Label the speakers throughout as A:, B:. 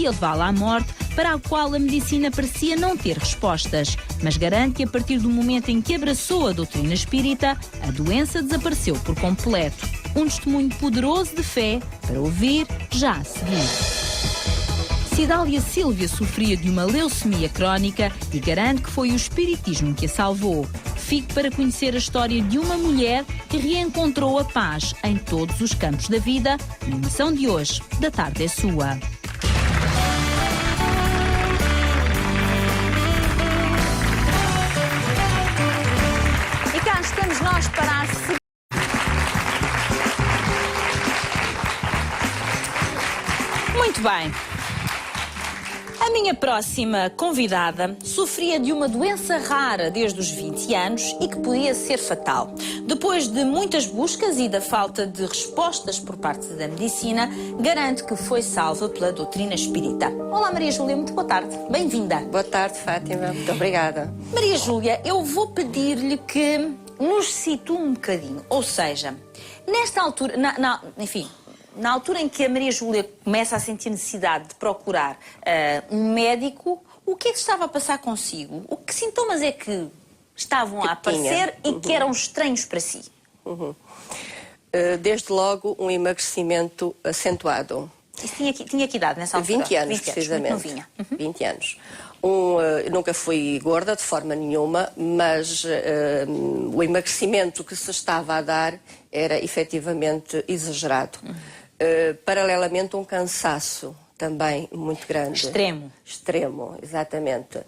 A: podia levá-la à morte, para a qual a medicina parecia não ter respostas, mas garante que a partir do momento em que abraçou a doutrina espírita, a doença desapareceu por completo. Um testemunho poderoso de fé para ouvir já a seguir. Cidália Sílvia sofria de uma leucemia crónica e garante que foi o espiritismo que a salvou. Fique para conhecer a história de uma mulher que reencontrou a paz em todos os campos da vida. A emissão de hoje, da Tarde é Sua.
B: E cá estamos nós para a segunda. Muito bem. A minha próxima convidada sofria de uma doença rara desde os 20 anos e que podia ser fatal. Depois de muitas buscas e da falta de respostas por parte da medicina, garante que foi salva pela doutrina espírita. Olá, Maria Júlia, muito boa tarde. Bem-vinda.
C: Boa tarde, Fátima. Muito obrigada.
B: Maria Júlia, eu vou pedir-lhe que nos situe um bocadinho. Ou seja, nesta altura, enfim... Na altura em que a Maria Júlia começa a sentir necessidade de procurar um médico, o que é que estava a passar consigo? Que sintomas é que estavam a aparecer e que eram estranhos para si?
C: Desde logo, um emagrecimento acentuado.
B: Isso tinha que idade nessa altura?
C: 20 anos, precisamente. 20 anos. Nunca fui gorda de forma nenhuma, mas o emagrecimento que se estava a dar era efetivamente exagerado. Paralelamente, um cansaço também muito grande.
B: Extremo.
C: Extremo, exatamente.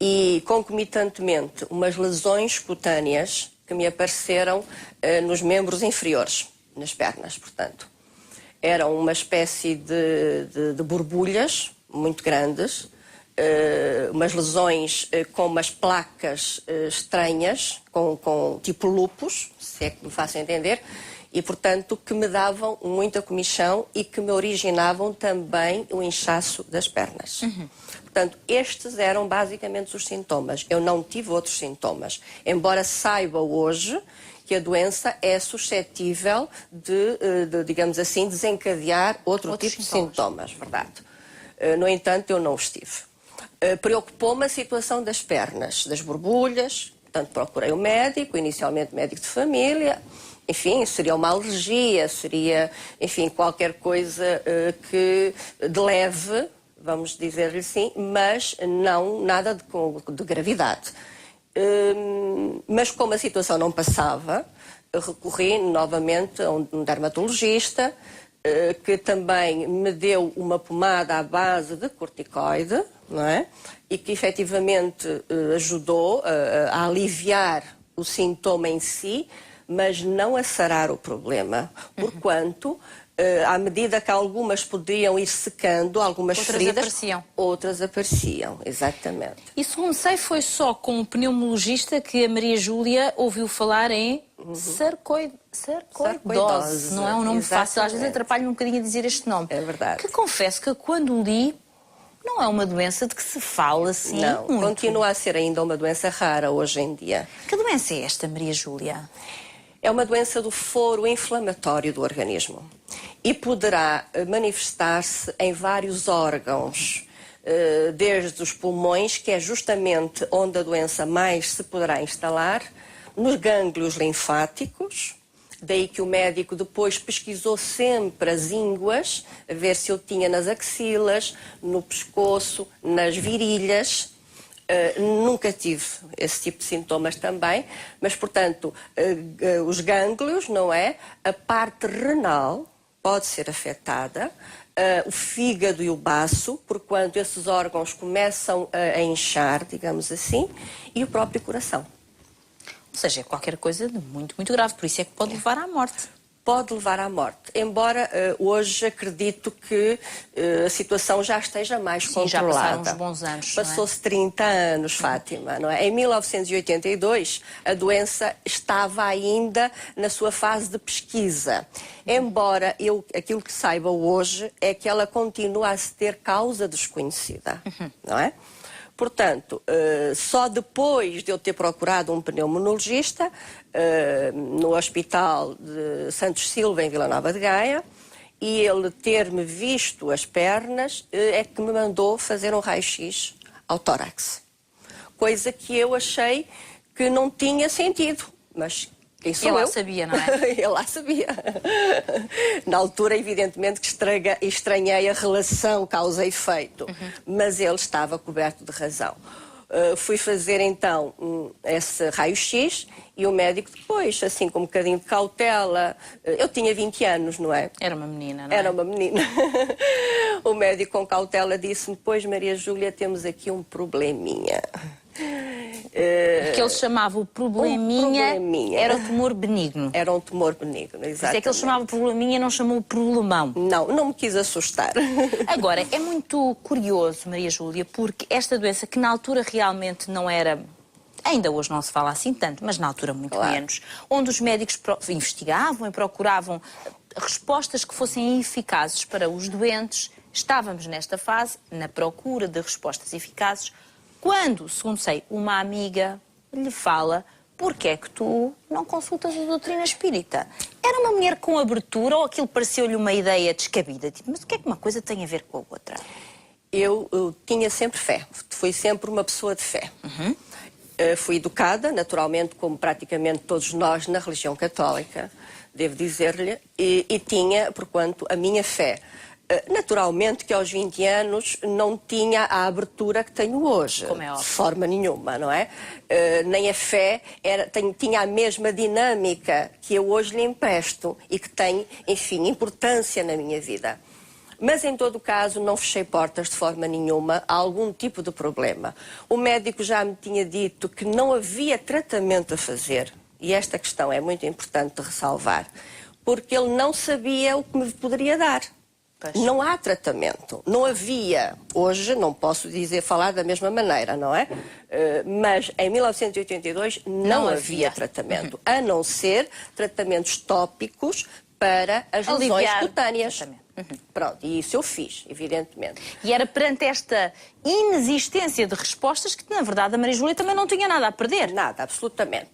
C: E, concomitantemente, umas lesões cutâneas que me apareceram nos membros inferiores, nas pernas, portanto. Eram uma espécie de borbulhas muito grandes, umas lesões com umas placas estranhas, com tipo lúpus, se é que me faço entender, e, portanto, que me davam muita comichão e que me originavam também o inchaço das pernas. Portanto, estes eram basicamente os sintomas. Eu não tive outros sintomas, embora saiba hoje que a doença é suscetível de digamos assim, desencadear outro tipo de sintomas, verdade. No entanto, eu não os tive. Preocupou-me a situação das pernas, das borbulhas, portanto, procurei o médico, inicialmente médico de família. Enfim, seria uma alergia, seria, enfim, qualquer coisa de leve, vamos dizer-lhe assim, mas não nada de gravidade. Mas como a situação não passava, recorri novamente a um dermatologista, que também me deu uma pomada à base de corticoide, não é? E que efetivamente ajudou a aliviar o sintoma em si, mas não a sarar o problema, porquanto, à medida que algumas podiam ir secando, algumas feridas, outras apareciam, exatamente.
B: E segundo sei, foi só com o pneumologista que a Maria Júlia ouviu falar em sarcoidose. Não é um nome fácil, às vezes atrapalho-me um bocadinho a dizer este nome.
C: É verdade.
B: Que confesso que quando li, não é uma doença de que se fala assim
C: muito. Não, continua a ser ainda uma doença rara hoje em dia.
B: Que doença é esta, Maria Júlia?
C: É uma doença do foro inflamatório do organismo e poderá manifestar-se em vários órgãos, desde os pulmões, que é justamente onde a doença mais se poderá instalar, nos gânglios linfáticos, daí que o médico depois pesquisou sempre as ínguas, a ver se eu tinha nas axilas, no pescoço, nas virilhas. Nunca tive esse tipo de sintomas também, mas, portanto, os gânglios, não é? A parte renal pode ser afetada, o fígado e o baço, porquanto esses órgãos começam a inchar, digamos assim, e o próprio coração.
B: Ou seja, é qualquer coisa de muito, muito grave, por isso é que pode levar à morte.
C: Pode levar à morte, embora hoje acredito que a situação já esteja mais controlada.
B: Já passaram uns bons anos.
C: Passou-se 30 anos, Fátima, não é? Em 1982, a doença estava ainda na sua fase de pesquisa. Embora aquilo que saiba hoje é que ela continua a ter causa desconhecida, não é? Portanto, só depois de eu ter procurado um pneumologista no Hospital de Santos Silva, em Vila Nova de Gaia, e ele ter-me visto as pernas é que me mandou fazer um raio-x ao tórax. Coisa que eu achei que não tinha sentido, mas quem sou eu?
B: Ele lá sabia, não é?
C: Ele lá sabia. Na altura, evidentemente, que estranhei a relação causa e efeito, mas ele estava coberto de razão. Fui fazer então esse raio-x e o médico depois, assim com um bocadinho de cautela, eu tinha 20 anos, não é?
B: Era uma menina, não é?
C: Era uma menina. O médico com cautela disse-me, pois Maria Júlia, temos aqui um probleminha.
B: O que ele chamava o probleminha, era o tumor benigno.
C: Era um tumor benigno, exatamente.
B: Isso é que ele chamava o probleminha e não chamou o problemão.
C: Não me quis assustar.
B: Agora, é muito curioso, Maria Júlia, porque esta doença, que na altura realmente não era... Ainda hoje não se fala assim tanto, mas na altura muito menos. Onde os médicos investigavam e procuravam respostas que fossem eficazes para os doentes. Estávamos nesta fase, na procura de respostas eficazes, quando, segundo sei, uma amiga lhe fala: porque é que tu não consultas a doutrina espírita? Era uma mulher com abertura ou aquilo pareceu-lhe uma ideia descabida? Tipo, mas o que é que uma coisa tem a ver com a outra?
C: Eu tinha sempre fé, fui sempre uma pessoa de fé. Fui educada, naturalmente, como praticamente todos nós, na religião católica, devo dizer-lhe, e tinha, porquanto, a minha fé. Naturalmente que aos 20 anos não tinha a abertura que tenho hoje.
B: Como é óbvio.
C: De forma nenhuma, não é? Nem a fé tinha a mesma dinâmica que eu hoje lhe empresto e que tem, enfim, importância na minha vida. Mas, em todo o caso, não fechei portas de forma nenhuma a algum tipo de problema. O médico já me tinha dito que não havia tratamento a fazer. E esta questão é muito importante de ressalvar. Porque ele não sabia o que me poderia dar. Pois. Não há tratamento. Não havia. Hoje não posso falar da mesma maneira, não é? Mas em 1982 não havia tratamento. A não ser tratamentos tópicos para as lesões cutâneas. Pronto, e isso eu fiz, evidentemente.
B: E era perante esta inexistência de respostas que, na verdade, a Maria Júlia também não tinha nada a perder.
C: Nada, absolutamente.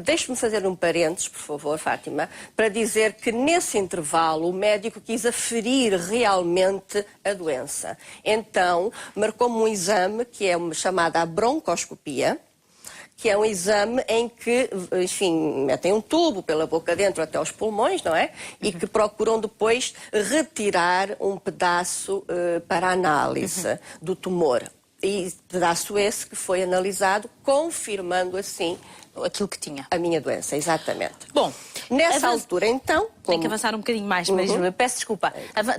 C: Deixe-me fazer um parênteses, por favor, Fátima, para dizer que nesse intervalo o médico quis aferir realmente a doença. Então, marcou-me um exame que é chamada a broncoscopia, que é um exame em que, enfim, metem um tubo pela boca dentro até aos pulmões, não é? E que procuram depois retirar um pedaço para análise do tumor. E pedaço esse que foi analisado, confirmando assim
B: aquilo que tinha.
C: A minha doença, exatamente.
B: Bom,
C: nessa altura, então...
B: Tem que avançar um bocadinho mais, Maria Júlia. Peço desculpa.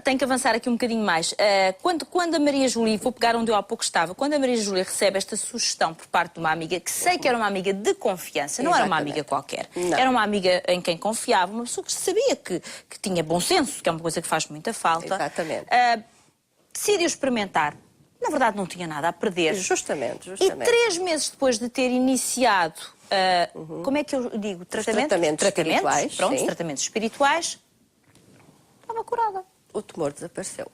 B: Tem que avançar aqui um bocadinho mais. Quando a Maria Júlia, vou pegar onde eu há pouco estava, quando a Maria Júlia recebe esta sugestão por parte de uma amiga, que sei que era uma amiga de confiança, não era uma amiga qualquer, era uma amiga em quem confiava, uma pessoa que sabia que tinha bom senso, que é uma coisa que faz muita falta.
C: Exatamente.
B: Decidiu experimentar. Na verdade, não tinha nada a perder.
C: Justamente.
B: E 3 meses depois de ter iniciado, como é que eu digo?
C: Tratamentos espirituais.
B: Pronto,
C: sim.
B: Tratamentos espirituais. Estava curada.
C: O tumor desapareceu.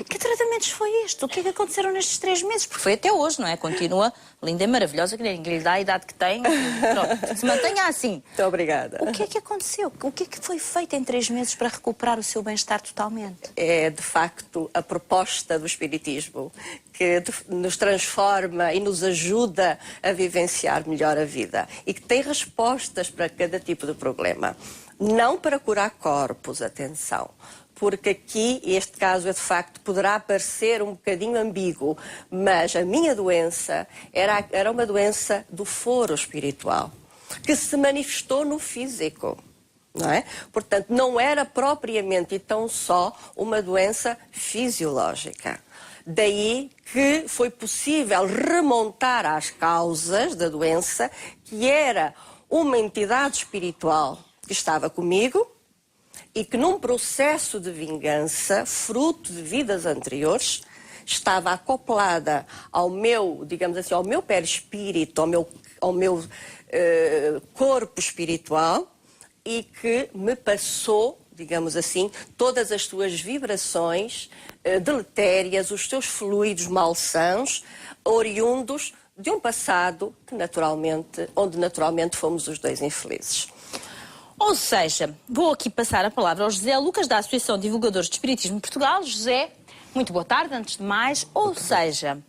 B: Que tratamentos foi este? O que é que aconteceram nestes 3 meses? Porque foi até hoje, não é? Continua linda e maravilhosa, que ninguém lhe dá a idade que tem. Pronto, se mantenha assim.
C: Muito obrigada.
B: O que é que aconteceu? O que é que foi feito em 3 meses para recuperar o seu bem-estar totalmente?
C: É, de facto, a proposta do Espiritismo que nos transforma e nos ajuda a vivenciar melhor a vida e que tem respostas para cada tipo de problema. Não para curar corpos, atenção. Porque aqui, este caso, de facto, poderá parecer um bocadinho ambíguo, mas a minha doença era uma doença do foro espiritual, que se manifestou no físico, não é? Portanto, não era propriamente e tão só uma doença fisiológica. Daí que foi possível remontar às causas da doença, que era uma entidade espiritual que estava comigo, e que num processo de vingança, fruto de vidas anteriores, estava acoplada ao meu, digamos assim, ao meu perispírito, ao meu corpo espiritual, e que me passou, digamos assim, todas as suas vibrações deletérias, os seus fluidos malsãos, oriundos de um passado que onde naturalmente fomos os dois infelizes.
B: Ou seja, vou aqui passar a palavra ao José Lucas, da Associação de Divulgadores de Espiritismo de Portugal. José, muito boa tarde, antes de mais. Ou seja,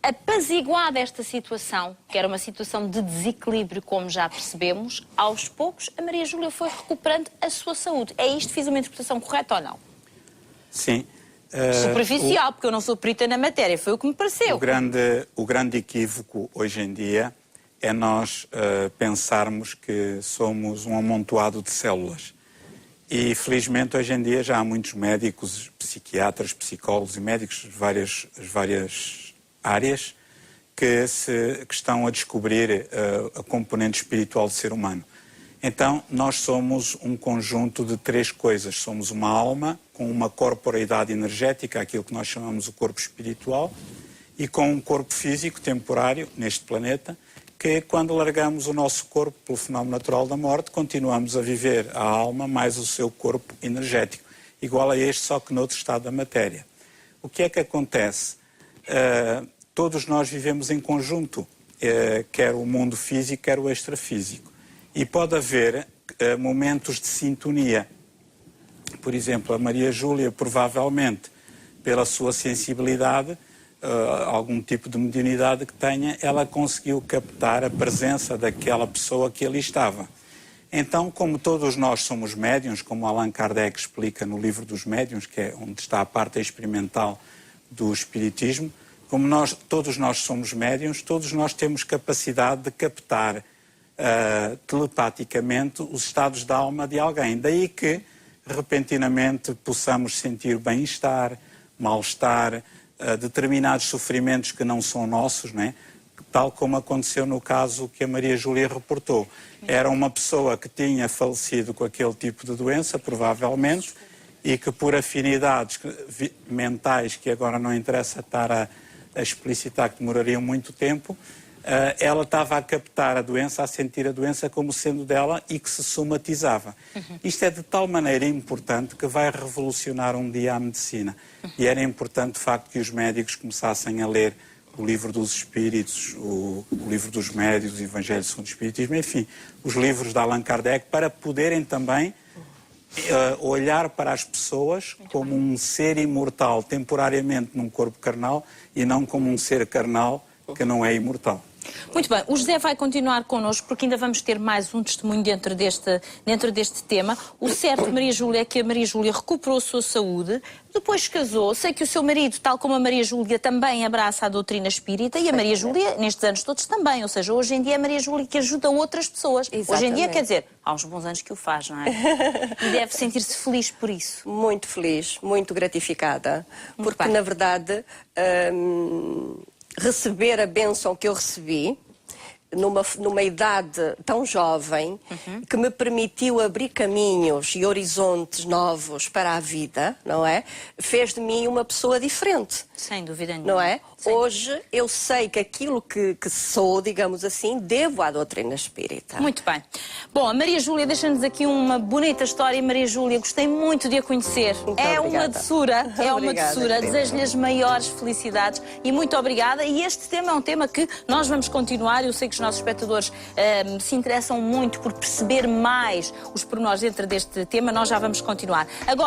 B: apaziguada esta situação, que era uma situação de desequilíbrio, como já percebemos, aos poucos a Maria Júlia foi recuperando a sua saúde. É isto? Fiz uma interpretação correta ou não?
D: Sim.
B: Superficial, porque eu não sou perita na matéria, foi o que me pareceu.
D: O grande equívoco hoje em dia é nós pensarmos que somos um amontoado de células. E felizmente hoje em dia já há muitos médicos, psiquiatras, psicólogos e médicos de várias áreas que estão a descobrir a componente espiritual do ser humano. Então, nós somos um conjunto de três coisas. Somos uma alma com uma corporeidade energética, aquilo que nós chamamos o corpo espiritual, e com um corpo físico temporário neste planeta, que quando largamos o nosso corpo pelo fenómeno natural da morte, continuamos a viver a alma mais o seu corpo energético, igual a este, só que noutro estado da matéria. O que é que acontece? Todos nós vivemos em conjunto, quer o mundo físico, quer o extrafísico. E pode haver momentos de sintonia. Por exemplo, a Maria Júlia, provavelmente, pela sua sensibilidade, algum tipo de mediunidade que tenha, ela conseguiu captar a presença daquela pessoa que ali estava. Então, como todos nós somos médiuns, como Allan Kardec explica no livro dos médiuns, que é onde está a parte experimental do espiritismo, como todos nós somos médiuns, todos nós temos capacidade de captar telepaticamente os estados da alma de alguém. Daí que, repentinamente, possamos sentir bem-estar, mal-estar, determinados sofrimentos que não são nossos, né? Tal como aconteceu no caso que a Maria Júlia reportou. Era uma pessoa que tinha falecido com aquele tipo de doença, provavelmente, e que por afinidades mentais, que agora não interessa estar a explicitar, que demorariam muito tempo, ela estava a captar a doença, a sentir a doença como sendo dela e que se somatizava. Isto é de tal maneira importante que vai revolucionar um dia a medicina. E era importante, de facto, que os médicos começassem a ler o livro dos Espíritos, o livro dos Médiuns, o Evangelho segundo o Espiritismo, enfim, os livros de Allan Kardec, para poderem também olhar para as pessoas como um ser imortal, temporariamente num corpo carnal, e não como um ser carnal que não é imortal.
B: Muito bem, o José vai continuar connosco porque ainda vamos ter mais um testemunho dentro deste tema. O certo de Maria Júlia é que a Maria Júlia recuperou a sua saúde, depois casou. Sei que o seu marido, tal como a Maria Júlia, também abraça a doutrina espírita e a Maria Júlia, nestes anos todos, também. Ou seja, hoje em dia é a Maria Júlia que ajuda outras pessoas.
C: Exatamente.
B: Hoje em dia, quer dizer, há uns bons anos que o faz, não é? E deve sentir-se feliz por isso.
C: Muito feliz, muito gratificada,
B: Muito
C: porque
B: bem.
C: na verdade receber a bênção que eu recebi numa idade tão jovem, que me permitiu abrir caminhos e horizontes novos para a vida, não é? Fez de mim uma pessoa diferente.
B: Sem dúvida nenhuma.
C: Não é?
B: Sim.
C: Hoje eu sei que aquilo que sou, digamos assim, devo à doutrina espírita.
B: Muito bem. Bom, a Maria Júlia deixa-nos aqui uma bonita história. Maria Júlia, gostei muito de a conhecer.
C: Muito
B: é
C: obrigada.
B: uma doçura, é uma
C: Obrigada,
B: doçura.
C: querida.
B: Desejo-lhe as maiores felicidades e muito obrigada. E este tema é um tema que nós vamos continuar. Eu sei que os nossos espectadores se interessam muito por perceber mais os pormenores dentro deste tema. Nós já vamos continuar. Agora